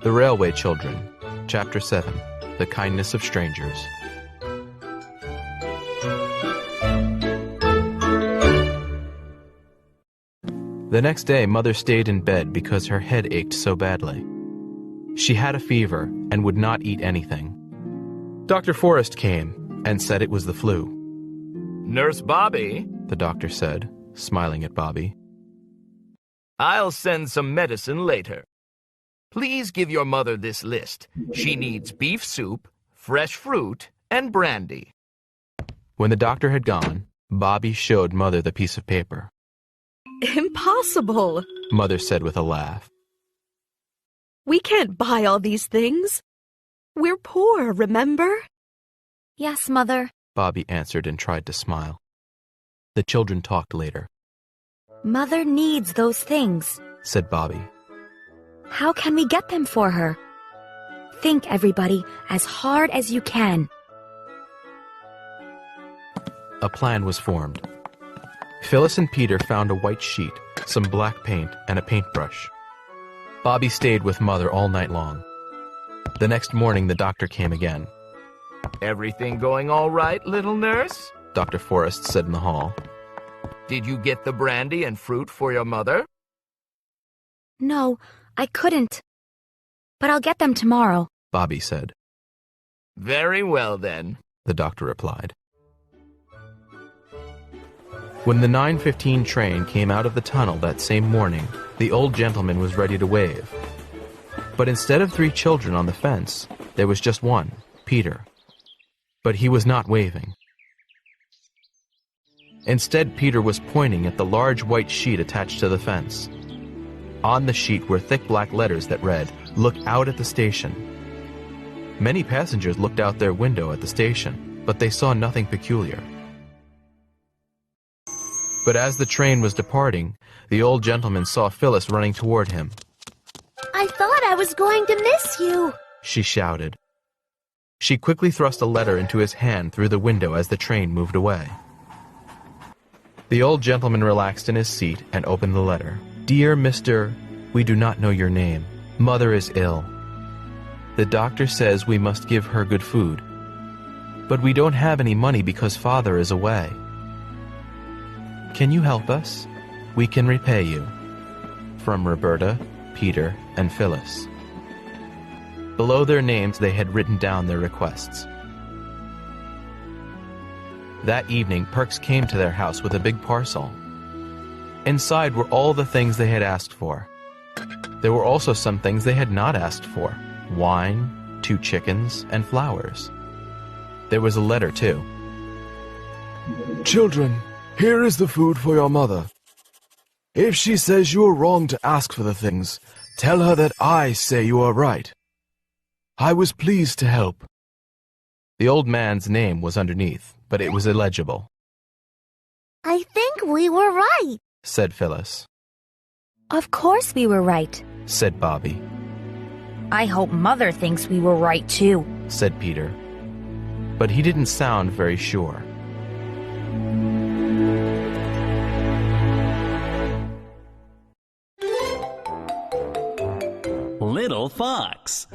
The Railway Children, Chapter 7, The Kindness of Strangers. The next day, Mother stayed in bed because her head ached so badly. She had a fever and would not eat anything. Dr. Forrest came and said it was the flu. "Nurse Bobby," the doctor said, smiling at Bobby. "I'll send some medicine later. Please give your mother this list. She needs beef soup, fresh fruit, and brandy." When the doctor had gone, Bobby showed Mother the piece of paper. "Impossible," Mother said with a laugh. "We can't buy all these things. We're poor, remember?" "Yes, Mother," Bobby answered and tried to smile. The children talked later. "Mother needs those things," said Bobby. "How can we get them for her? Think, everybody, as hard as you can." A plan was formed. Phyllis and Peter found a white sheet, some black paint, and a paintbrush. Bobby stayed with Mother all night long. The next morning, the doctor came again. "Everything going all right, little nurse?" Dr. Forrest said in the hall. "Did you get the brandy and fruit for your mother?" "No, I couldn't. But I'll get them tomorrow," Bobby said. "Very well, then," the doctor replied. When the 9:15 train came out of the tunnel that same morning, the old gentleman was ready to wave. But instead of 3 children on the fence, there was just one, Peter. But he was not waving. Instead, Peter was pointing at the large white sheet attached to the fence. On the sheet were thick black letters that read, "Look out at the station." Many passengers looked out their window at the station, but they saw nothing peculiar. But as the train was departing, the old gentleman saw Phyllis running toward him. "I thought I was going to miss you," she shouted. She quickly thrust a letter into his hand through the window as the train moved away. The old gentleman relaxed in his seat and opened the letter. "Dear Mr. We do not know your name. Mother is ill. The doctor says we must give her good food. But we don't have any money because Father is away. Can you help us? We can repay you. From Roberta, Peter, and Phyllis." Below their names they had written down their requests. That evening, Perks came to their house with a big parcel. Inside were all the things they had asked for. There were also some things they had not asked for: wine, 2 chickens, and flowers. There was a letter, too. "Children, here is the food for your mother. If she says you are wrong to ask for the things, tell her that I say you are right. I was pleased to help." The old man's name was underneath, but it was illegible. "I think we were right," said Phyllis. "Of course we were right," said Bobby. "I hope Mother thinks we were right, too," said Peter. But he didn't sound very sure. Little Fox.